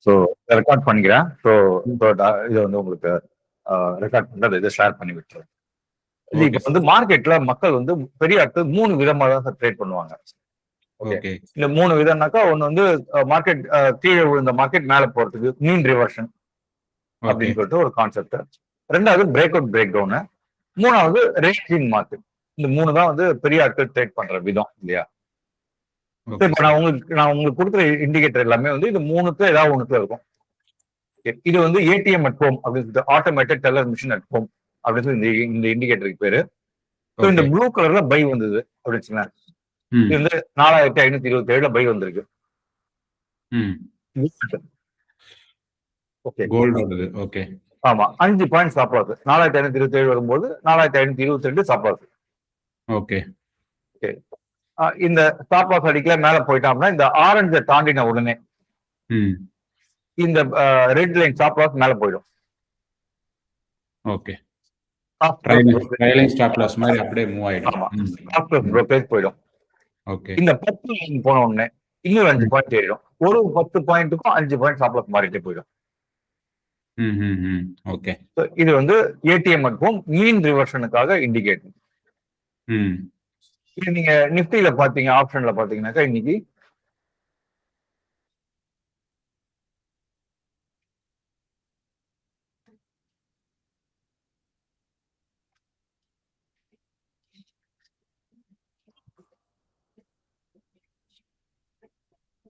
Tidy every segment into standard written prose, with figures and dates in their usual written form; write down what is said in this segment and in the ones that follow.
So record பண்ணிக்கிறேன். So இது வந்து உங்களுக்கு ரெக்கார்ட் பண்றது இதை ஷேர் பண்ணி விட்டுறேன். இது இப்போ வந்து மார்க்கெட்ல மக்கள் வந்து பெரிய ஆட்கள் 3 விதமா தான் ட்ரேட் பண்ணுவாங்க. ஓகே, இந்த 3 விதம்னாக்கா ஒன்னு வந்து மார்க்கெட் கீழே விழுந்த மார்க்கெட் மேல போறதுக்கு மீன் ரிவர்ஷன் அப்படின்னு சொல்லிட்டு ஒரு கான்செப்ட். ரெண்டாவது பிரேக் அவுட் பிரேக் டவுன். மூணாவது ரேஞ்சிங் மார்க்கெட். இந்த 3 தான் வந்து பெரிய ஆட்கள் ட்ரேட் பண்ற விதம் இல்லையா? இப்போ நான் உங்களுக்கு கொடுக்குற இண்டிகேட்டர் எல்லாமே வந்து இது 3த்துல ஏதாவது ஒண்ணுத்துல இருக்கும். இது வந்து ஏடிஎம் அட் ஹோம் அப்படின்னு automated teller machine at home அப்படின்னு சொல்லி இந்த இண்டிகேட்டருக்கு பேரு. ஸோ இந்த ப்ளூ கலர்ல பை வந்தது அப்படின்னு வச்சுக்கோங்க. இது வந்து 4527 பை வந்திருக்கு. ஓகே, ஆமா 5 பாயிண்ட் ஸ்டாப் லாஸ். 4527 வரும்போது 4522 ஸ்டாப் லாஸ். ஓகே, இந்த ஸ்டாப் லாஸ் அடிக்கல மேல போயிட்டோம்னா இந்த ஆரஞ்சை தாண்டின உடனே இந்த ரெட் லைன் ஸ்டாப் லாஸ் மேல போயிடும். ஓகே, ஸ்டாப் லாஸ் மாதிரி அப்படியே மூவ் ஆயிடும். ஆமா, ஸ்டாப் லாஸ் ப்ரோக்கரேஜ் போயிடும். ஓகே, இந்த 10 லைன் போன உடனே இன்னொரு 5 பாயிண்ட் ஏறிடும். ஒரு 10 பாயிண்ட்டுக்கும் 5 பாயிண்ட் ஸ்டாப் லாஸ் மாறிட்டே போயிடும். ஓகே, இது வந்து ஏடிஎம் அட்வும் மீன் ரிவர்ஷனுக்காக இண்டிகேட். இது நீங்க நிப்டில பாத்தீங்க, ஆப்ஷன்ல பாத்தீங்கன்னாக்கா இன்னைக்கு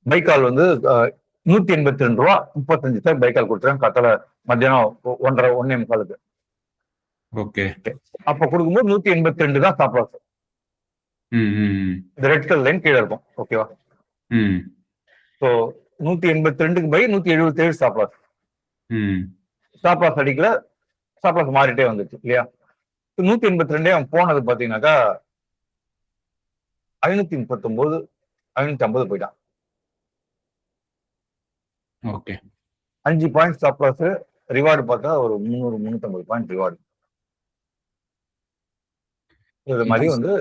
பைக்கால் வந்து 182 ரூபா 35 பைக்கால் கொடுத்துறேன். கத்தல மத்தியானம் 1:30 ஓகே, அப்ப கொடுக்கும்போது 182 தான் ஸ்டாப் லாஸ். இந்த ரெட் கலர் லைன் கீழே இருக்கும். ஓகேவா? ஸோ 182க்கு buy 177 stop loss. Stop loss அடிக்கல, ஸ்டாப் லாஸ் மாறிட்டே வந்துச்சு இல்லையா? 182 அவன் போனது பாத்தீங்கன்னாக்கா 539 550 போயிட்டான். Okay, 5 point stop loss. Reward பார்த்தா ஒரு 300-350 பாயிண்ட் ரிவார்டு. இது மாதிரி வந்து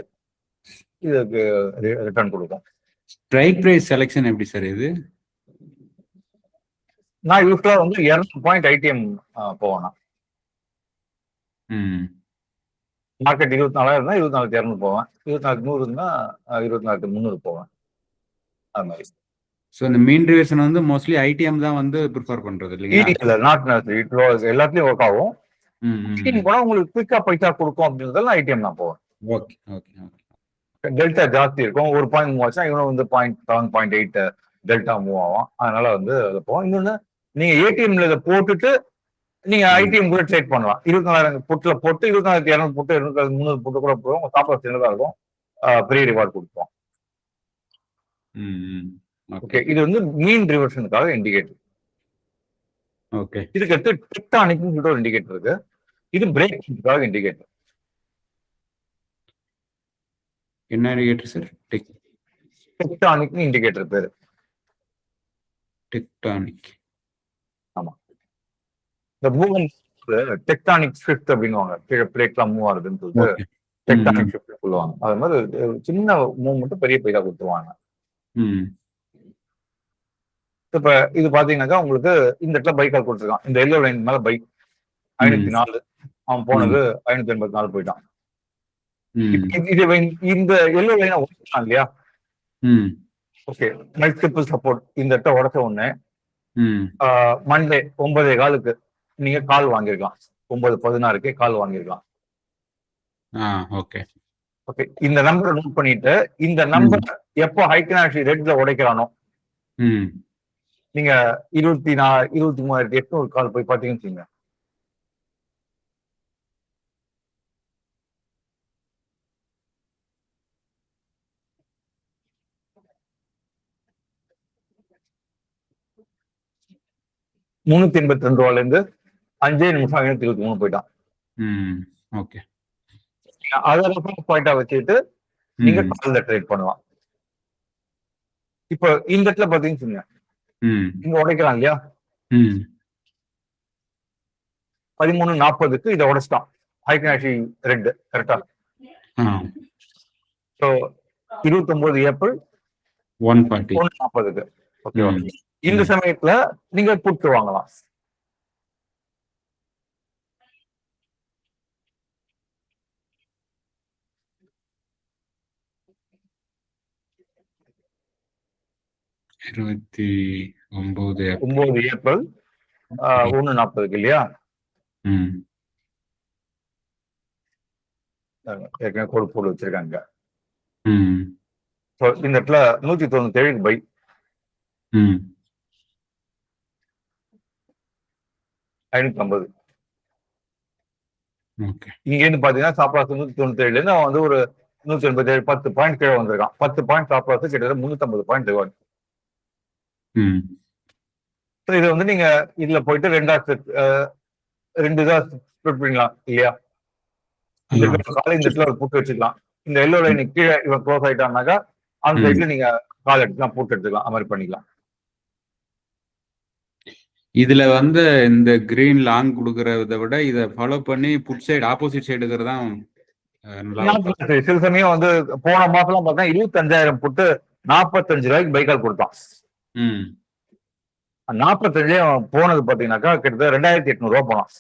இதுக்கு ரிட்டர்ன் கொடுக்கும். ஸ்ட்ரைக் பிரைஸ் செலக்ஷன் எப்படி சார் இது? நான் யூஸ்வலா வந்து 200 பாயிண்ட் ஐடிஎம் போவேன். மார்க்கெட் 24,000 இருந்தா 24,200 போவேன். 24,100 இருந்தா 24,300 போவேன். அது மாதிரி. ஸோ இந்த மீன் ரிவர்ஷன் வந்து மோஸ்ட்லி ஐடிஎம் தான் வந்து ப்ரிஃபர் பண்றது இல்லைங்களா? நாட் எல்லாத்துலயும் ஒர்க் ஆகும். போனா உங்களுக்கு குயிக்கா பைசா கொடுக்கும் அப்படின்றதால ஐடிஎம் நான் போவேன். ஓகே, ஓகே, டெல்டா ஜாஸ்தி இருக்கும். ஒரு பாயிண்ட் மூவ் ஆச்சுன்னா இவனும் வந்து 0.7-0.8 டெல்டா மூவ் ஆகும். அதனால வந்து அதை போவோம். இன்னொன்னு நீங்க ஏடிஎம்ல இதை போட்டுட்டு நீங்க ஐடிஎம் கூட ட்ரேட் பண்ணலாம். 24,000 புட்ல போட்டு 24,200 புட்டு 2,300 புட்டு கூட போவோம். ஸ்டாப் லாஸ் சின்னதா இருக்கும். பெரிய ரிவார்ட் கொடுப்போம். ஓகே, இது வந்து மீன் ரிவர்ஷனுக்காக இண்டிகேட்டர். ஓகே, இதுக்கு அடுத்து டெக்டானிக்னு சொல்லிட்டு ஒரு இண்டிகேட்டர் இருக்கு. இது பிரேக்காக இண்டிகேட்டர். என்ன இண்டிகேட்டர் சார்? டெக்டானிக்னு இண்டிகேட்டர் பேரு. டெக்டானிக். ஆமா, இந்த மூவ்மெண்ட் டெக்டானிக் ஷிஃப்ட் அப்படின்னுவாங்க. கீழே பிளேட்லாம் மூவ் ஆகுதுன்னு சொல்லிட்டு டெக்டானிக் ஷிஃப்ட் சொல்லுவாங்க. அது மாதிரி சின்ன மூவ்மெண்ட் பெரிய பைசா கொடுத்துருவாங்க. இப்ப இது பாத்தீங்கன்னாக்கா உங்களுக்கு இந்த இடத்துல பைக்கால் கொடுத்துருக்கான். இந்த எல்லோ லைன் மேல பைக் 504. அவன் போனது 584 போயிட்டான். இந்த எல்லோ லைனை உடைச்சான் இல்லையா? ஓகே, மல்டிபிள் சப்போர்ட் இந்த இடத்த உடச்ச உடனே மண்டே 9:15 நீங்க கால் வாங்கிருக்கலாம். 9:16 கால் வாங்கிருக்கலாம். ஓகே, ஓகே, இந்த நம்பரை நோட் பண்ணிட்டு இந்த நம்பர் எப்போ ஹைக்கனாஷி ரெட்ல உடைக்கிறானோ நீங்க 23,800 கால் போய் பாத்தீங்கன்னு வச்சுங்க. $382 இருந்து 5 நிமிஷம் 523 போயிட்டான். ஓகே, அதை பாயிண்டா வச்சுட்டு நீங்க கால்ல ட்ரேட் பண்ணலாம். இப்ப இந்த இடத்துல பாத்தீங்கன்னு இங்க உடைக்கலாம் இல்லையா? 13:40 இதை உடைச்சிட்டான் ஹைக்கனாஷி ரெட். கரெக்டா? 29 ஏப்ரல் 1:40 ஓகேவா? இந்த சமயத்துல நீங்க புட்டு வாங்கலாம். இருபத்தி 9 9 ஏப்ரல் 1:40 இல்லையா? ஏற்கனவே கோடு போட்டு வச்சிருக்காங்க. இந்த இடத்துல 197 பை 550. இங்க இருந்து பாத்தீங்கன்னா ஸ்டாப் 197 இருந்து அவன் வந்து ஒரு 187 10 பாயிண்ட் கீழே வந்திருக்கான். 10 பாயிண்ட் ஸ்டாப் கிட்டத்தட்ட 350 பாயிண்ட் ரிவார்டு. இது வந்து நீங்க இதுல போயிட்டு ரெண்டு இதா ஸ்பிளிட் பண்ணிக்கலாம் இல்லையா? இந்த இடத்துல ஒரு புட்டு வச்சுக்கலாம். இந்த எல்லோ லைன் கீழே இவன் க்ளோஸ் ஆயிட்டான்னாக்கா அந்த சைட்ல நீங்க கால் எடுத்துக்கலாம், புட்டு எடுத்துக்கலாம், அது மாதிரி பண்ணிக்கலாம். இதுல வந்து இந்த கிரீன் லாங் கொடுக்கறத விட இதை ஃபாலோ பண்ணி புட் சைடு ஆப்போசிட் சைடு இருக்கிறதான் சில சமயம் வந்து போன மாசம் பார்த்தா 25,000 புட்டு 45 ரூபாய்க்கு பைக்கால் கொடுத்தான். 45 போனது பாத்தீங்கன்னாக்கா கிட்டத்தட்ட 2,800 ரூபாய் போனான்.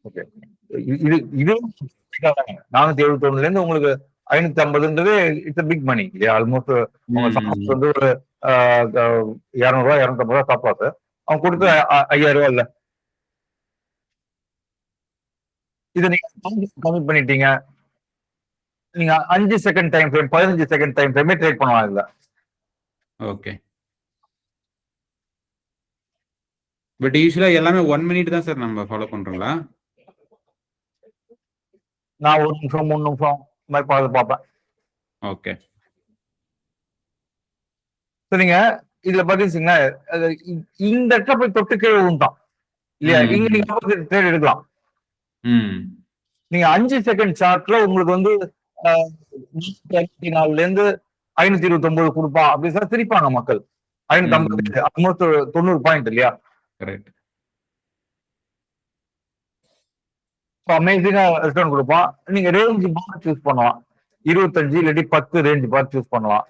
ஓகே, இது 471 இருந்து உங்களுக்கு 550 இட்ஸ் பிக் மணி இல்லையா? ஆல்மோஸ்ட் வந்து ஒரு 200 ரூபாய் 250 ரூபாய் சாப்பாடு அவன் கொடுத்து 5,000 ரூபாய் இல்ல. இதை நீங்க கம்மி பண்ணிட்டீங்க. நீங்க 5 second time frame 15 second time ஃப்ரேமே ட்ரேட் பண்ணலாம் இதுல. ஓகே, பட் யூஸ்வலா எல்லாமே 1 மினிட் தான் சார் நம்ம ஃபாலோ பண்றோங்களா? நான் 1 நிமிஷம் 3 நிமிஷம் மாதிரி பார்ப்பேன். ஓகே, நீங்க இதுல பாத்தீங்கன்னா இந்த இடத்துல போய் தொட்டு கீழே உண்டான் இல்லையா? இங்க நீங்க ட்ரேட் எடுக்கலாம். நீங்க 5 செகண்ட் சார்ட்ல உங்களுக்கு வந்து 424 இருந்து 529 கொடுப்பான் அப்படி சார் திரிப்பாங்க மக்கள். 550 ஆல்மோஸ்ட் 90 பாயிண்ட் இல்லையா? கரெக்ட். அமேசிங்கா ரிட்டர்ன் கொடுப்பான். நீங்க ரேஞ்ச் பார் சூஸ் பண்ணலாம். 25 இல்லாட்டி 10 ரேஞ்ச் பார் சூஸ் பண்ணலாம்.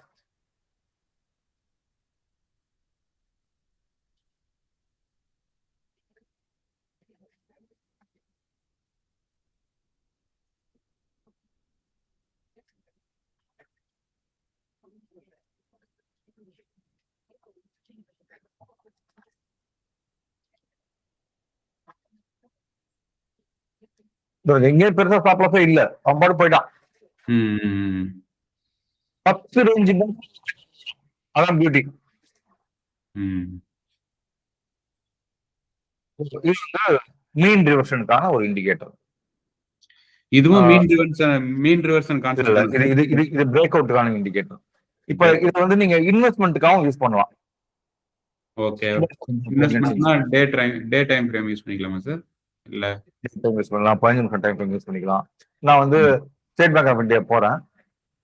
எங்கேயும் பெருசா ஸ்டாப் இல்ல, அவன் பாட்டு போயிட்டான். 10 ரேஞ்ச் அதான் பியூட்டி. இது மீன் ரிவர்ஷனுக்கான ஒரு இண்டிகேட்டர். இதுவும் மீன் ரிவர்ஷன் கான்செப்ட். இது பிரேக் அவுட்டுக்கான இண்டிகேட்டர். இப்ப இது வந்து நீங்க இன்வெஸ்ட்மென்ட்காகவும் யூஸ் பண்ணலாம். ஓகே, இன்வெஸ்ட்மென்ட்னா டே டைம் ஃப்ரேம் யூஸ் பண்ணிக்கலாமா சார்? இல்ல டைம் யூஸ் பண்ணலாம், 15 நிமிஷம் டைம் ஃப்ரேம் யூஸ் பண்ணிக்கலாம். நான் வந்து ஸ்டேட் பேங்க் ஆஃப் இந்தியா போறேன்,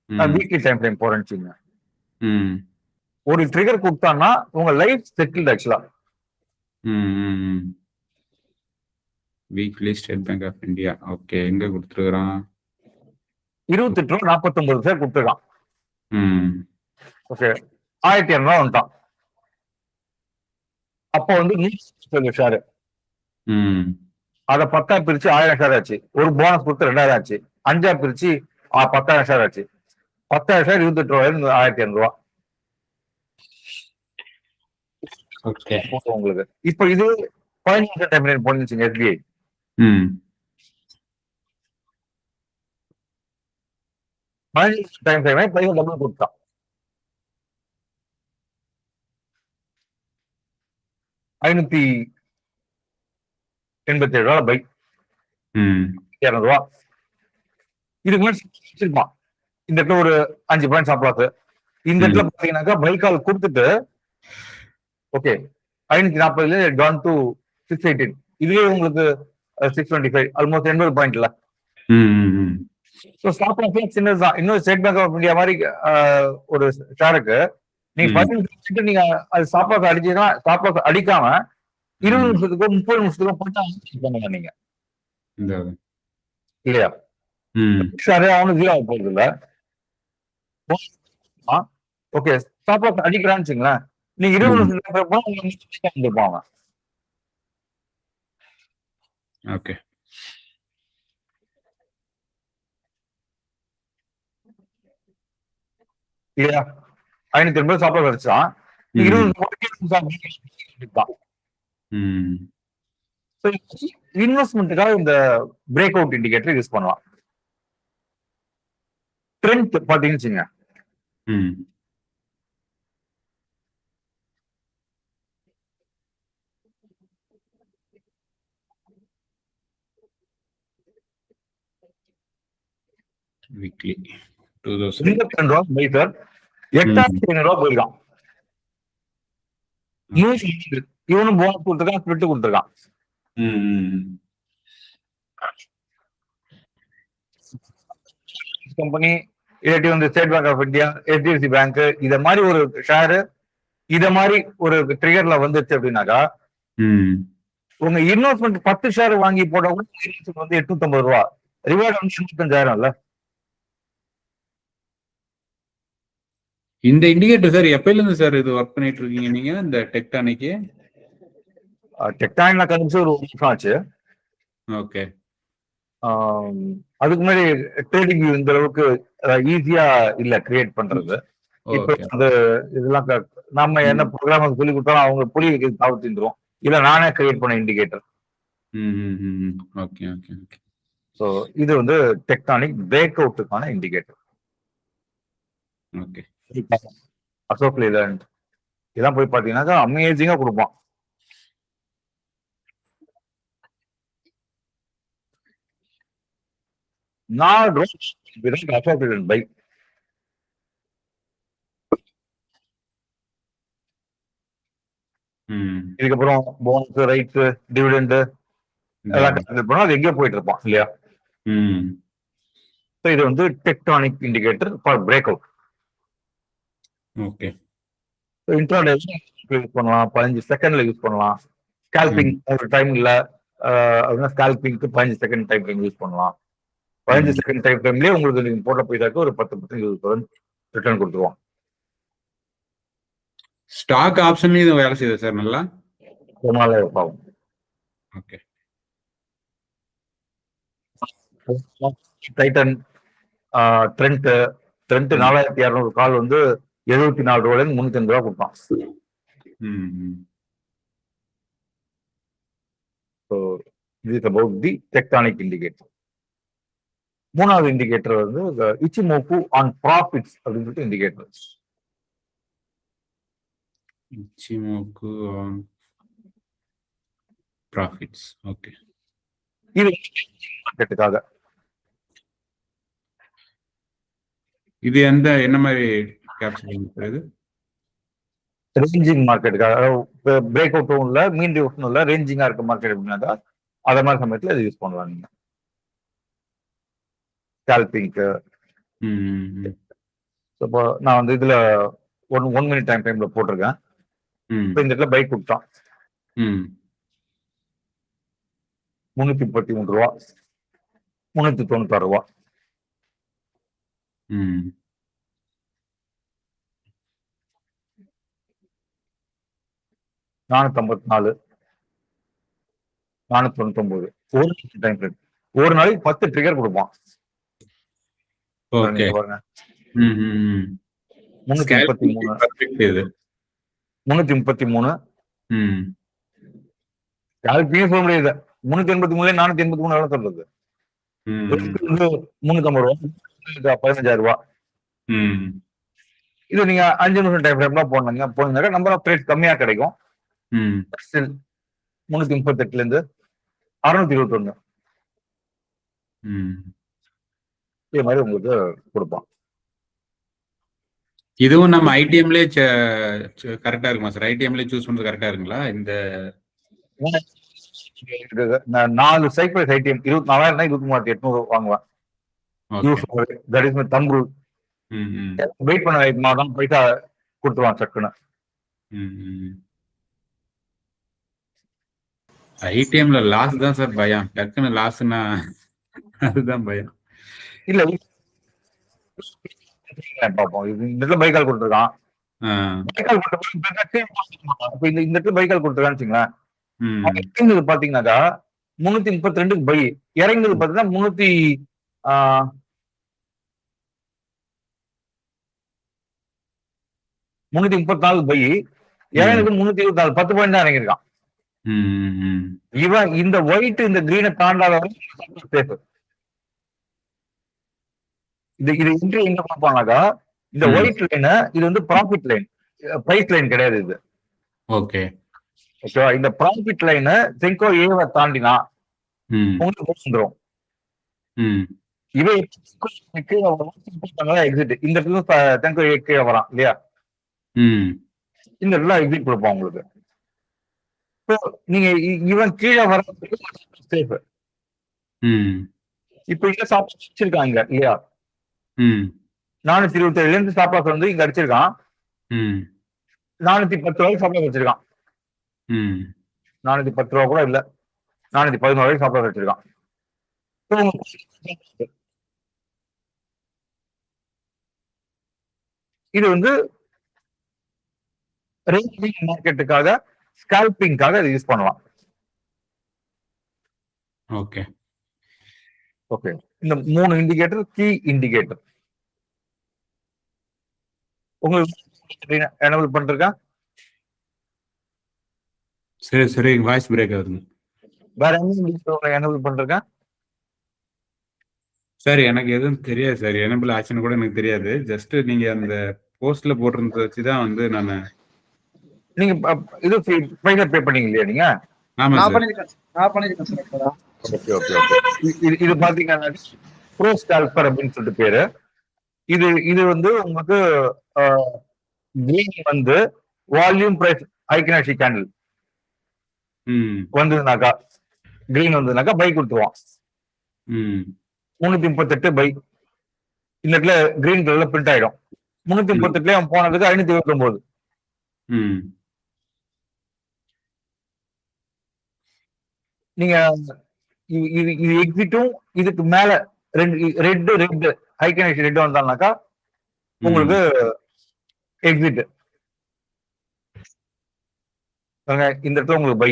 நான் வீக்லி டைம் ஃப்ரேம் போறேன்னு வச்சுங்க. ஒரு ட்ரிகர் கொடுத்தான்னா உங்க லைஃப் செட்டில்ட் ஆக்சுவலா. வீக்லி ஸ்டேட் பேங்க் ஆஃப் இந்தியா. ஓகே, எங்க கொடுத்துருக்கான்? 28 ரூபா 49 பேர் கொடுத்துருக்கான். ஓகே, 1200 வந்துட்டான். அப்போ வந்து 100 ஷேரு அதை 10 பிரிச்சு 1000 ஷேர் ஆச்சு. ஒரு போனஸ் கொடுத்து 2000 ஆச்சு. 5 பிரிச்சு 10,000 ஷேர் ஆச்சு. 10,000 ஷேர் 28 ரூபாயிலிருந்து 1,500 ரூபா உங்களுக்கு. இப்ப இது 15 நிமிஷம் டைம் போனிச்சுங்க எஸ்பிஐ. 15 நிமிஷம் டைம் ஃப்ரேமே பையன் டபுள் கொடுத்தான். 587 ரூபா பை 200 ரூபா. இதுக்கு முன்னாடி இந்த இடத்துல ஒரு 5 பாயிண்ட் சாப்பிடாது. இந்த இடத்துல பாத்தீங்கன்னாக்கா பைக்கால் கொடுத்துட்டு ஓகே 540 டவுன் டு 618. இதுவே உங்களுக்கு 625 ஆல்மோஸ்ட் 80 பாயிண்ட்ல. ஸ்டாப் லாஸ் சின்னதுதான். இன்னும் ஸ்டேட் பேங்க் ஆஃப் இந்தியா மாதிரி ஒரு ஷேருக்கு நீங்க 10 நிமிஷத்துக்கு நீங்க அது ஸ்டாப் லாஸ் அடிச்சீங்கன்னா ஸ்டாப் லாஸ் அடிக்காம 20 நிமிஷத்துக்கோ 30 நிமிஷத்துக்கோ போட்டு பண்ணுங்க நீங்க இல்லையா? ஷேரே அவனுக்கு ஜீரோ போறது இல்ல. ஓகே, ஸ்டாப் லாஸ் அடிக்கிறான்னு வச்சுங்களேன், நீங்க 20 வந்துருப்பாங்க. ஓகே. இல்லையா? 580 ஸ்டாப் லாஸ் அடிச்சான். 20 இன்வெஸ்ட்மெண்ட்டுக்காக இந்த பிரேக் அவுட் இண்டிகேட்டர் யூஸ் பண்ணலாம். ட்ரெண்ட் பாத்தீங்கன்னு வச்சுங்க, வீக்லி 2000 ரூபா பை சார் 8500 ரூபா போயிருக்கான். இவனும் போனஸ் கொடுத்துருக்கான், ஸ்பிரிட் கொடுத்துருக்கான். கம்பெனி இல்லாட்டி வந்து ஸ்டேட் பேங்க் ஆஃப் இந்தியா, HDFC பேங்க், இத மாதிரி ஒரு ஷேரு இத மாதிரி ஒரு ட்ரிகர்ல வந்துச்சு அப்படின்னாக்கா, உங்க இன்வெஸ்ட்மெண்ட் 10 ஷேர் வாங்கி போட்டா கூட வந்து 850 ரூபா, ரிவார்டு வந்து 25,000 இல்ல. இந்த இண்டிகேட்டர் சார் எப்பயில இருந்து சார் இது ஒர்க் பண்ணிட்டு இருக்கீங்க நீங்க இந்த டெக்டானிக்கு? டெக்டானிக் நான் கண்டுபிடிச்சு ஒரு வருஷம் ஆச்சு. ஓகே. அதுக்கு முன்னாடி ட்ரேடிங் இந்த அளவுக்கு ஈஸியா இல்ல கிரியேட் பண்றது. இப்ப வந்து இதெல்லாம் நம்ம என்ன ப்ரோக்ராம் சொல்லி கொடுத்தாலும் அவங்க புலி தாவத்தின்றோம். இல்ல நானே கிரியேட் பண்ண indicator. Okay okay okay. So இது வந்து டெக்டானிக் பிரேக் அவுட்டுக்கான இண்டிகேட்டர். ஓகே. அசோக் லேலண்ட் இதெல்லாம் போய் பாத்தீங்கன்னாக்கா அமேசிங்கா கொடுப்பான். அசோக் லேலண்ட் பை. இதுக்கப்புறம் போனஸ், ரைட்ஸ், டிவிடெண்ட் எல்லாம் அது எங்கேயோ போயிட்டு இருப்பான் இல்லையா? இது வந்து tectonic indicator for break out. Okay. Intraday use பண்ணலாம், 15 செகண்ட்ல யூஸ் பண்ணலாம். ஸ்கால்பிங் ஒரு டைம் இல்ல அப்படின்னா ஸ்கால்பிங்க்கு 15 செகண்ட் டைம் ஃப்ரேம் யூஸ் பண்ணலாம். 15 செகண்ட் டைம் ஃப்ரேம்லயே உங்களுக்கு நீங்க போட்ட போயிட்டாக்க ஒரு 10% 20% ரிட்டர்ன் கொடுத்துருவான். ஸ்டாக் ஆப்ஷன்லயும் வேலை செய்யுது சார் நல்லா? ரொம்ப பாவம். ஓகே. டைட்டன், ட்ரெண்ட் 4200 கால் வந்து 74 ரூபாயில 350 ரூபா கொடுத்தான். So this is about the tectonic indicator. மூணாவது இண்டிகேட்டர் வந்து இச்சிமோக்கு ஆன் ப்ராஃபிட்ஸ் அப்படின்னு சொல்லிட்டு indicator. Ichimoku on profits. Okay. இது மார்க்கெட்டுக்காக. இது என்ன மாதிரி கேப்சர்? இது ரேஞ்சிங் மார்க்கெட்டுக்காக. பிரேக் அவுட்டும் இல்ல, மீன் அவுட்டும் இல்ல, ரேஞ்சிங்கா இருக்க மார்க்கெட் அப்படின்னாக்கா அத மாதிரி சமயத்துல இது யூஸ் பண்ணலாம் நீங்க. ஸ்கால்பிங்க்கு. இப்போ நான் வந்து இதுல 1 மினிட் டைம் ஃப்ரேம்ல போட்டிருக்கேன். இப்போ இந்த இடத்துல பைக் கொடுத்தான் 333 ரூபா, 396 ரூபா. 454, 499 ஒரு டைம் ஃப்ரேம். ஒரு நாளைக்கு 10 ட்ரிகர் கொடுப்பான். ஓகே. பாருங்க 333 ஸ்கால்பிங்கும் சொல்ல முடியாது. 383 483 எவ்வளவு சொல்றது? 350 ரூபா, 15,000 ரூபா. இது நீங்க 5 நிமிஷம் டைம் ஃப்ரேம்ல போனீங்கன்னா நம்பர் ஆஃப் ட்ரேட்ஸ் கம்மியா கிடைக்கும். 338 இருந்து 621 இதே மாதிரி உங்களுக்கு கொடுப்பான். இதுவும் நம்ம ஐடிஎம்ல கரெக்டா இருக்குமா சார்? ஐடிஎம்ல சூஸ் பண்றது கரெக்டா இருக்குங்களா? இந்த 4 சைக்கிள் ஐடிஎம் 24,000 23,800 வாங்குவேன். That is my thumb rule. Wait பண்ண மாதம் பைசா கொடுத்துருவான் சக்குன்னு. ஐடிஎம்ல லாஸ் தான் சார் பயம். டக்குன்னு லாஸ்னா அதுதான் பயம். இல்ல பார்ப்போம். இந்த பைக்கால் கொடுத்துருக்கான். பைக்கால் கொடுத்துருக்காங்க. இப்ப இந்த இடத்துல பைக்கால் கொடுத்துருக்கான்னு வச்சுங்களேன். ம். இறங்குது பாத்தீங்கன்னாக்கா 332க்கு பை, இறங்குது பாத்தீங்கன்னா 334 பை, இறங்குது 324, 10 பாயிண்ட் தான் இறங்கியிருக்கான். இவன் இந்த ஒயிட் இந்த கிரீனை தாண்டாத சேஃப். இது என்ட்ரி எங்க பார்ப்பாங்கனாக்கா இந்த ஒயிட் லைன், இது வந்து ப்ராஃபிட் லைன், பிரைஸ் லைன் கிடையாது இது. ஓகே. ஓகேவா? இந்த ப்ராஃபிட் லைன் செங்கோ ஏவை தாண்டினா உங்களுக்கு வந்துடும். இவன் எக்ஸிட் இந்த இடத்துல செங்கோ ஏ கீழே வரான் இல்லையா, இந்த இடத்துல எக்ஸிட் கொடுப்பான் உங்களுக்கு. நீங்க இவன் கீழே வர சேஃப். இப்ப இங்க ஸ்டாப் வச்சிருக்காங்க இல்லையா, 427 இருந்து ஸ்டாப் லாஸ் வந்து இங்க அடிச்சிருக்கான். 410 ரூபாய்க்கு ஸ்டாப் லாஸ் வச்சிருக்கான். 410 ரூபா கூட இல்ல, 411 ரூபாய்க்கு ஸ்டாப் லாஸ் வச்சிருக்கான். இது வந்து ரேஞ்சிங் மார்க்கெட்டுக்காக, ஸ்கால்பிங்காக இதை யூஸ் பண்ணலாம். ஓகே. ஓகே, இந்த 3 இண்டிகேட்டர் கீ இண்டிகேட்டர் உங்களுக்கு எனேபிள் பண்ணிருக்கேன். சரி, வாய்ஸ் பிரேக் ஆகுது. வேற என்ன இண்டிகேட்டர் எனேபிள் பண்ணிருக்கேன்? சார் எனக்கு எதுவும் தெரியாது சார், எனேபிள் ஆக்ஷன் கூட எனக்கு தெரியாது. ஜஸ்ட் நீங்க அந்த போஸ்ட்ல போட்டிருந்தத வச்சுதான் வந்து நான். நீங்க இது பைசா பே பண்ணீங்க இல்லையா நீங்க? ஆமா சார். இது பாத்தீங்கன்னா ப்ரோ ஸ்கால்பர் அப்படின்னு சொல்லிட்டு பேரு. இது வந்து உங்களுக்கு கிரீன் வந்து வால்யூம் பிரைஸ் ஐக்கனாஷி கேண்டில் வந்ததுனாக்கா, கிரீன் வந்ததுனாக்கா பை கொடுத்துருவான். 338 பை, இந்த இடத்துல கிரீன் கலர்ல பிரிண்ட் ஆயிடும். 338 அவன் போனதுக்கு 529. நீங்க இது எக்ஸிட்டும் இதுக்கு மேல ரெட் ஐக்கனைஸ் ரெட் வந்தாங்கனாக்கா உங்களுக்கு எக்ஸிட். இந்த இடத்துல உங்களுக்கு பை,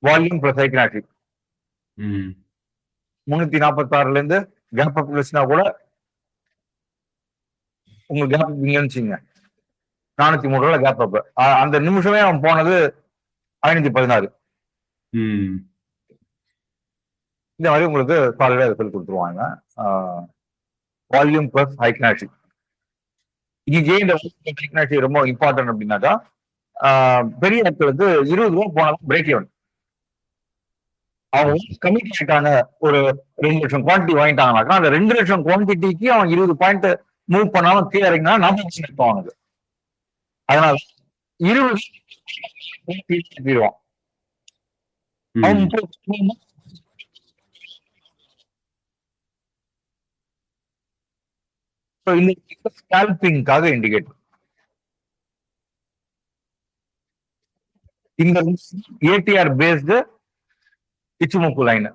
வால்யூம் பிளஸ் ஐக்கனாசி 346 இருந்து கேப் அப் வச்சுனா கூட உங்களுக்கு கேப் அப் இருந்துச்சுங்க 403 ரூபாய் கேப் அப். அந்த நிமிஷமே அவன் போனது 516. இந்த மாதிரி உங்களுக்கு சாலிடா ரிசல்ட் கொடுத்துருவாங்க. Volume plus heikin ashi. இன்னைக்கு இந்த ஹைக்னாசி ரொம்ப இம்பார்ட்டன்ட் அப்படின்னாக்கா, பெரிய இடத்துக்கு 20 ரூபா போனாலும் பிரேக் ஈவன். அவங்க கமிட்டி ஆயிட்டாங்க, ஒரு 2 லட்சம் குவான்டிட்டி வாங்கிட்டாங்கனாக்கா அந்த 2 லட்சம் குவான்டிட்டிக்கு அவன் 20 பாயிண்ட் மூவ் பண்ணாலும் கீழே இறங்கினா 40% இருப்பான் அவனுக்கு. அதனால 20 போயிடுவான். அவன் ஸ்கால்பிங்காக இண்டிகேட்டர். இந்த ஏடிஆர் பேஸ்டு இச்சுமுக்கு லைன்.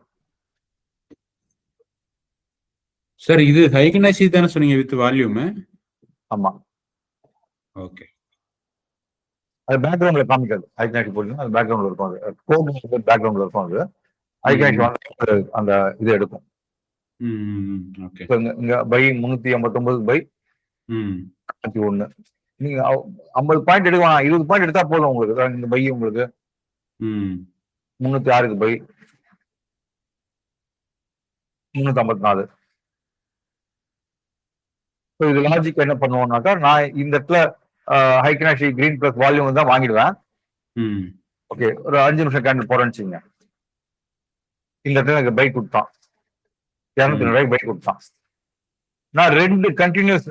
சார் இது ஹைக்னாசி தானே சொன்னீங்க வித் வால்யூம்? ஆமா. ஓகே. அது பேக்ரவுண்ட்ல காமிக்காது. ஹைக்னாசி போடுங்க, அது பேக்ரவுண்ட்ல இருக்கும். அது கோட் பேக்ரவுண்ட்ல இருக்கும். அது ஹைக்னாசி வந்து அந்த இது எடுக்கும். ஓகே. இங்க பை 389 பை 1. நீங்க 50 பாயிண்ட் எடுக்கலாம், 20 பாயிண்ட் எடுத்தா போதும் உங்களுக்கு. இந்த பை உங்களுக்கு 306க்கு பை 354. இது லாஜிக் என்ன பண்ணுவோம்னாக்கா, நான் இந்த இடத்துல ஹைக்னாசி கிரீன் பிளஸ் வால்யூம் தான் வாங்கிடுவேன். ஓகே, ஒரு 5 நிமிஷம் கேண்டில் போறேன்னு வச்சுங்க. இந்த இடத்துல எனக்கு பை கொடுத்தான், 200 ரூபாய்க்கு பை கொடுத்தான். நான் 2 கண்டினியூஸ்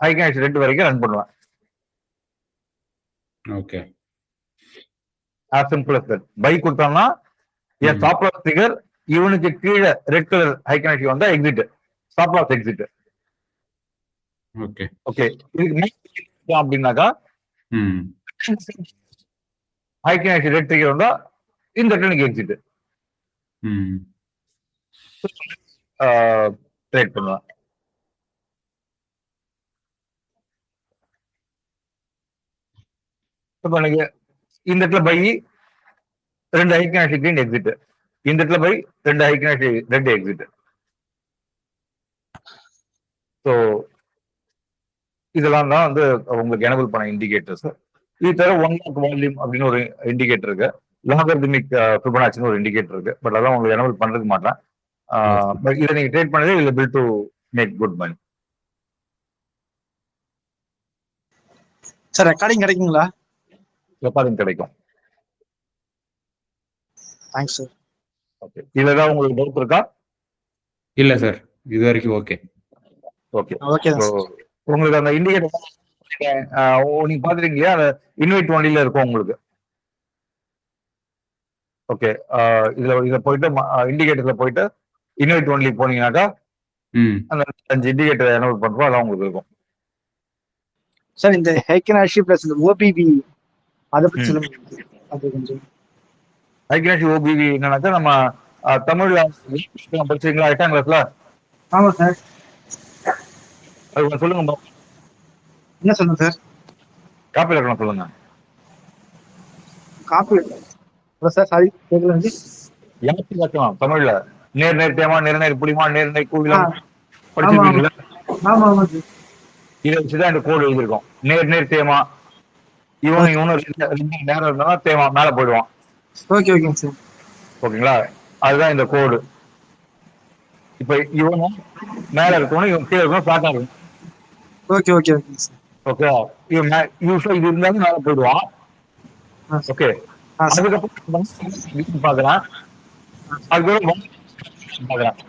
ஹைக்னாசி 2 வரைக்கும் ரன் பண்ணுவேன். Okay. as simple as that. Buy கொடுத்தான்னா என் ஸ்டாப் லாஸ் ஃபிகர் இவனுக்கு கீழே ரெட் கலர் ஹைக்னாசி வந்தா exit, stop loss exit. Okay. Okay, இதுக்கு அப்படின்னாக்கா ஹைக்னாசி ரெட் ஃபிகர் வந்தா இந்த இடத்துல எக்ஸிட் ட்ரேட் பண்ணுவேன். இப்போ எனக்கு இந்த இடத்துல பை 2 ஹைக்னாஷி கிரீன் எக்ஸிட், இந்த இடத்துல பை 2 ஹைக்னாஷி ரெட் எக்ஸிட். ஸோ இதெல்லாம் தான் வந்து உங்களுக்கு எனபிள் பண்ண இண்டிகேட்டர்ஸ். இது தவிர 1 லாக் வால்யூம் அப்படின்னு ஒரு இண்டிகேட்டர் இருக்கு, லாகர்தமிக் ஃபிபனாச்சின்னு ஒரு இண்டிகேட்டர் இருக்கு. பட் அதான் உங்களுக்கு எனபிள் பண்றதுக்கு மாட்டேன். பட் இதை நீங்க ட்ரேட் பண்ணதே eligible to make good money. Sir recording கிடைக்குங்களா? ரெக்கார்டிங் கிடைக்கும். Thanks sir. ஓகே, இதுல ஏதாவது உங்களுக்கு டவுட் இருக்கா? இல்ல சார், இது வரைக்கும் ஓகே. ஓகே, ஓகே ஸோ உங்களுக்கு அந்த இண்டிகேட்டர் நீங்க பாத்துருக்கீங்க, அந்த இன்வைட் ஒன்லில இருக்கும் உங்களுக்கு. ஓகே, இதுல போயிட்டு இண்டிகேட்டர்ல போயிட்டு இன்வைட் ஒன்லி போனீங்கன்னாக்கா அந்த 5 இண்டிகேட்டர் எனபிள் பண்றோம், அதான் உங்களுக்கு இருக்கும். சார் இந்த ஹைக்கனாஷி பிளஸ் இந்த ஓபிவி அதை பத்தி சொல்லுங்க. அது கொஞ்சம் ஹைக்னாஷி ஓபிவி என்னன்னாக்கா நம்ம தமிழ்ல படிச்சீங்களா 8ஆம் கிளாஸ்ல? ஆமா சார். அது கொஞ்சம் சொல்லுங்க. என்ன சொல்லுங்க சார்? காப்பி இலக்கணம் சொல்லுங்க. காப்பி சார் சாரி கேட்கல. யாத்தி இலக்கணம் தமிழ்ல நேர் நேர் தேமா, நேர்நேர் புலிமா, நேர்நேர் கூவிலம் படிச்சிருக்கீங்களா? ஆமா ஆமா சார். இதை வச்சுதான் இந்த கோடு எழுதியிருக்கோம். நேர் நேர் தேமா, இவனும் 2 நேரம் இருந்தா தேமா மேல போயிடுவான். ஓகே ஓகேங்க சார். ஓகேங்களா, அதுதான் இந்த கோடு. இப்ப இவனும் மேல இருக்கணும், இவன் கீழே இருக்கணும், பிளாட்டா இருக்கும். Okay okay okay sir. Okay, இவன் யூஸ்வலா இது இருந்தாலும் மேல போயிடுவான். ஓகே, அதுக்கப்புறம் பாக்குறான், அதுக்கப்புறம் பாக்குறான்.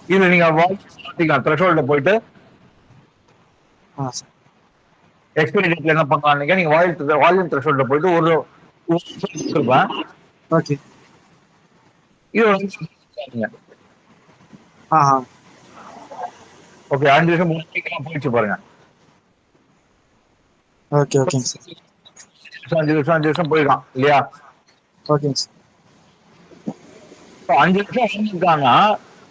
இதுல நீங்க த்ரெஷோல்ட்ல போயிட்டு எக்ஸ்பைரி டேட்ல என்ன பண்ணலாம், நீங்க வால்யூம் த்ரெஷோல்ட்ல போயிட்டு ஒரு இருப்பேன். ஓகே, இது ஓகே 5 நிமிஷம் போயிடுச்சு பாருங்க. ஓகே ஓகேங்க சார். 5 நிமிஷம் போயிருக்கான் இல்லையா? ஓகேங்க சார். 5 நிமிஷம் வாங்கிருக்காங்க,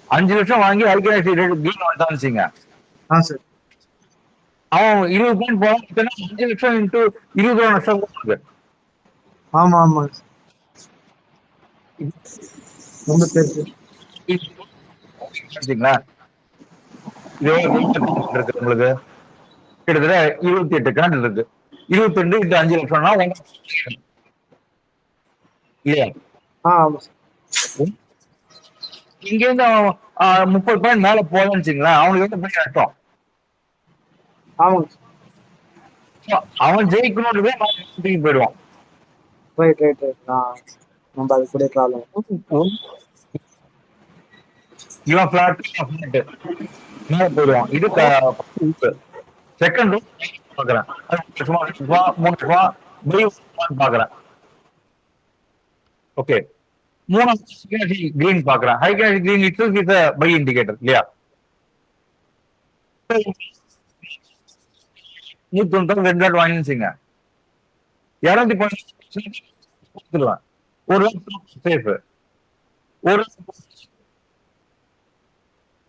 5 நிமிஷம் வாங்கி ஹைக்னாஷி ரேட் கீழ் வந்தாச்சுங்க. சார் அவன் 20 பாயிண்ட் போலாம், 5 லட்சம் இன்ட்டு 20 ரூபா நஷ்டம் இருக்கு. ஆமா ஆமா ரொம்ப பேருக்கு இருக்கு உங்களுக்கு கிட்டத்தட்ட 28 கணக்கு இருக்கு. 22 இன்ட்டு 5 லட்சம்னா இல்லையா? இங்க இருந்து அவன் 30 பாயிண்ட் மேல போலன்னு வச்சுங்களேன், அவனுக்கு வந்து பெரிய நஷ்டம். ஆமாங்க, அவன் ஜெயிக்கணும்ன்றதே போயிடுவான். Right right right. நம்ம அது கூட ப்ராப்ளம். இவன் பிளாட் மேல போயிடுவான். இது செகண்ட் பாக்குறேன், 3 பாக்குறேன். ஓகே, 3 கிரீன் பாக்குறேன். Heikin ashi green it's is a buy indicator இல்லையா? 192 லாட் வாங்கிச்சுங்க, 200 கொடுத்துருவேன். ஒரு சேஃப், ஒரு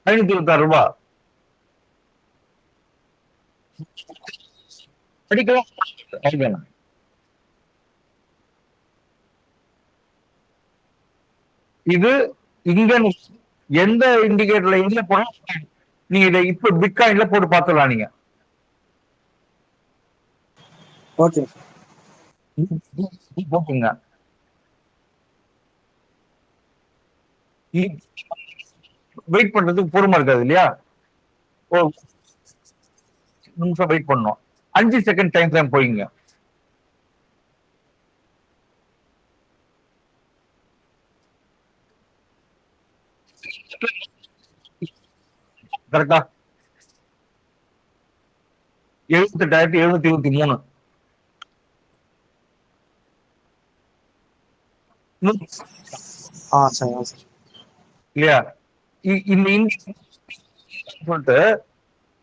526 ரூபாய் அடிக்கலாம். இது இங்க எந்த இண்டிகேட்டர்ல எதுல போனா நீங்க இதை இப்ப பிட்காயின்ல போட்டு பார்த்துடலாம். நீங்க ஓகே போட்டுங்க. வெயிட் பண்றதுக்கு பொறுமை இருக்காது இல்லையா? நிமிஷம் வெயிட் பண்ணணும். 5 செகண்ட் டைம் ஃப்ரேம் போயிங்க. கரெக்டா 78,723 இல்லையா? இந்த சொல்லிட்டு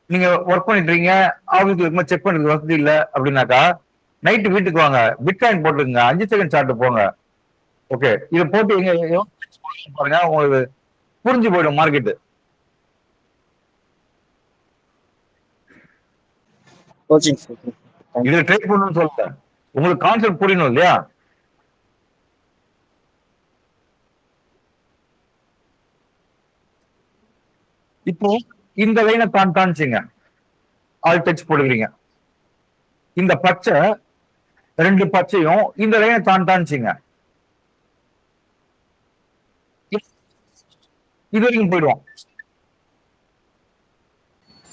நீங்க ஒர்க் பண்ணிட்டு இருக்கீங்க, ஆபீஸ்ல இருக்கும்போது செக் பண்றது வசதி இல்ல அப்படின்னாக்கா நைட்டு வீட்டுக்கு வாங்க, பிட்காயின் போட்டுருங்க, 5 செகண்ட் சார்ட் போங்க. ஓகே, இதை போட்டு பாருங்க, உங்களுக்கு புரிஞ்சு போயிடும் மார்க்கெட். இதுல ட்ரேட் பண்ணணும்னு சொல்லுங்க. உங்களுக்கு கான்செப்ட் புரியணும் இல்லையா? இப்போ இந்த லைனை தாண்டிச்சிங்க, ஆல் டச் போடுவீங்க. இந்த பச்சை 2 பச்சையும் இந்த லைனை தாண்டிச்சிங்க, இது வரைக்கும் போயிடுவோம்.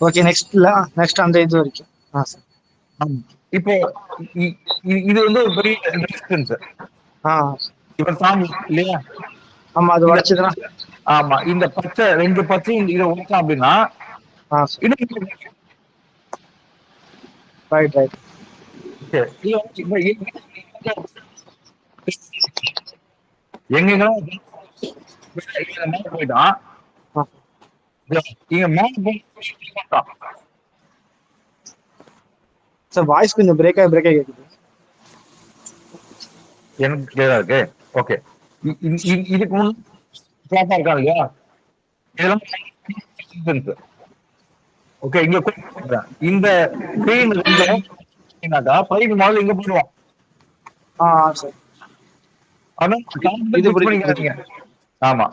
ஓகே, நெக்ஸ்ட் அந்த இது வரைக்கும். சார் இப்போ இது வந்து ஒரு பெரிய டிஸ்டன்ஸ். இவர் சாமி இல்லையா? ஆமா, அது உடைச்சதுனா. ஆமா, இந்த பச்சை 2 பச்சையும் இதை உடைச்சோம் அப்படின்னா ரைட் ரைட். எங்கெல்லாம் போயிட்டான், இங்க மேல போயிட்டான். சார் வாய்ஸ் கொஞ்சம் பிரேக் ஆகி கேக்குது. எனக்கு கிளியரா இருக்கு. ஓகே, இதுக்கு முன் ப்ராப்பரா இருக்கா இல்லையா? இதெல்லாம் ஓகே. இங்க இந்த ஸ்கிரீன் பைக்கு முதல்ல இங்க போயிடுவோம். சார் இது பண்ணிக்காதீங்க. ஆமா,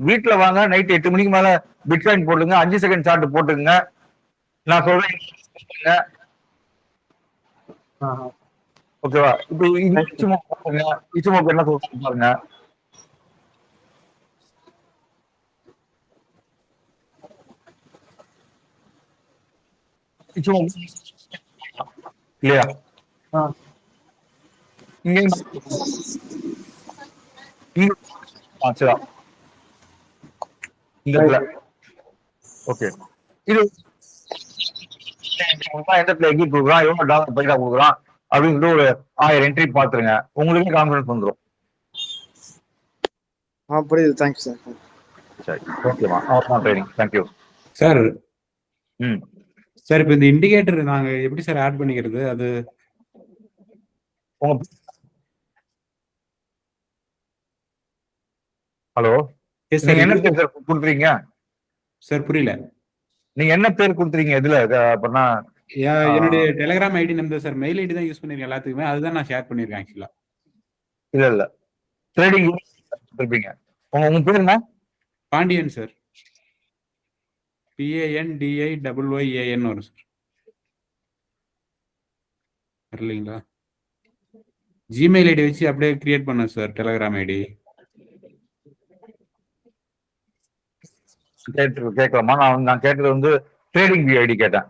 வீட்டுல வாங்க, நைட் 8 மணிக்கு மேல பிட்காயின் போட்டுங்க, 5 செகண்ட் சார்ட் போட்டுங்க. நான் சொல்றேன், ஓகேவா? இப்போ இச்சுமோக்கு என்ன சொல்றாங்க பாருங்க. இல்லையா? ஓகே, இது எந்த எக்ஸிட் கொடுக்குறான், எவ்வளவு டாலர் பைசா கொடுக்குறான் அப்படின்னு ஒரு 1000 என்ட்ரி பாத்துருங்க, உங்களுக்கு கான்ஃபிடன்ஸ் வந்துடும். புரியுது. Thank you sir. சரி, ஓகேமா. அவ்வளோதான் ட்ரைனிங். Thank you sir. சார், இப்போ இந்த இண்டிகேட்டர் நாங்க எப்படி சார் ஆட் பண்ணிக்கிறது? அது ஹலோ, நீங்க என்ன பேர் கொடுத்துறீங்க சார்? புரியல. நீங்க என்ன பேர் கொடுத்துறீங்க இதுல? அப்படின்னா என்னுடைய Telegram ID number sir, mail ID தான் யூஸ் பண்ணிருக்கேன் எல்லாத்துக்குமே, அதுதான் நான் ஷேர் பண்ணிருக்கேன் ஆக்சுவலா. இல்ல ட்ரேடிங் இருப்பீங்க. உங்க பேர் என்ன? பாண்டியன் சார். PANDIYYAN வரும் சார். வரலீங்களா? ஜிமெயில் ஐடி வச்சு அப்படியே கிரியேட் பண்ண சார் டெலிகிராம் ஐடி. கேட்கலாமா? நான் கேட்டது வந்து ட்ரேடிங் வியூ ஐடி கேட்டேன்.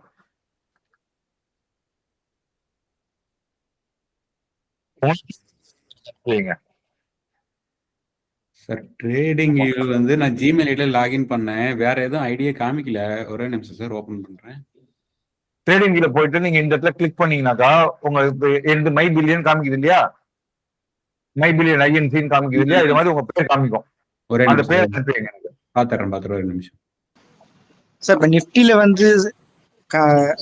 சார் ட்ரேடிங் வியூ வந்து நான் ஜிமெயில் ஐடியில லாகின் பண்ணேன், வேற எதுவும் ஐடியா காமிக்கல. ஒரே நிமிஷம் சார், ஓபன் பண்றேன். ட்ரேடிங் வியூல போயிட்டு நீங்க இந்த இடத்துல கிளிக் பண்ணீங்கன்னாக்கா உங்களுக்கு எந்த மை பில்லியன் காமிக்குது இல்லையா? மை பில்லியன் ஐஎன்சின்னு காமிக்குது இல்லையா? இது மாதிரி உங்க பேர் காமிக்கும். ஒரே அந்த பேர் அனுப்புங்க. பாத்துறேன் ஒரு நிமிஷம் சார். இப்போ நிஃப்டில வந்து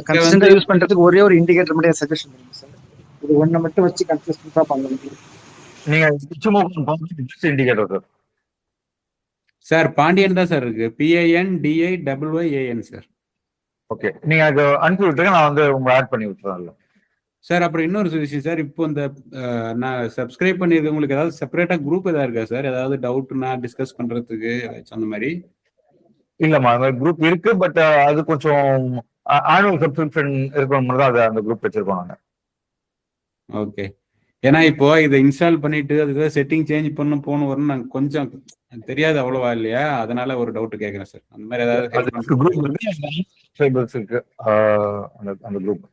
கன்சிஸ்டன்டா யூஸ் பண்றதுக்கு ஒரே ஒரு இண்டிகேட்டர் மட்டும் சஜஷன் பண்ணுங்க சார். இது ஒண்ணு மட்டும் வச்சு கன்சிஸ்டன்டா பண்ண முடியும். நீங்க இண்டிகேட்டர் சார் பாண்டியன் தான் சார் இருக்கு. PANDIYYAN sir. ஓகே, நீங்க அது அனுப்பி விட்டுருங்க, நான் வந்து உங்களை ஆட் பண்ணி விட்டுறேன் சார். அப்புறம் இன்னொரு விஷயம் சார், இப்போ இந்த நான் சப்ஸ்கிரைப் பண்ணியிருக்கேன், உங்களுக்கு ஏதாவது செப்பரேட்டா குரூப் ஏதாவது இருக்கா சார்? ஏதாவது டவுட்னா டிஸ்கஸ் பண்றதுக்கு அந்த மாதிரி? இல்லம்மா, அந்த குரூப் இருக்கு, பட் அது கொஞ்சம் ஆனுவல் சப்ஸ்கிரிப்ஷன் இருக்கணும் தான் அந்த குரூப் வச்சிருக்கோம் நாங்க. ஓகே, ஏன்னா இப்போ இதை இன்ஸ்டால் பண்ணிட்டு அதுக்கு செட்டிங் சேஞ்ச் போகணும் வரும், நாங்க கொஞ்சம் தெரியாது அவ்வளவா இல்லையா, அதனால ஒரு டவுட் கேட்கறேன் சார். அந்த மாதிரி ஏதாவது குரூப் இருக்கு, அந்த குரூப்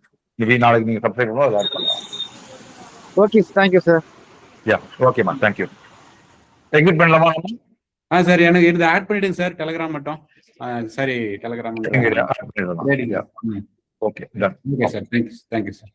நாளைக்கு நீங்க சப்ஸ்கிரைப் பண்ணணும், அதை ஆட் பண்ணலாம். Okay, thank you sir. யா, ஓகேம்மா, தேங்க்யூ. எக்ஸிட் பண்ணலாமா? சார் எனக்கு இது ஆட் பண்ணிடுங்க சார், டெலிகிராம் மட்டும். சரி, Telegram. Okay, okay sir, thank you sir.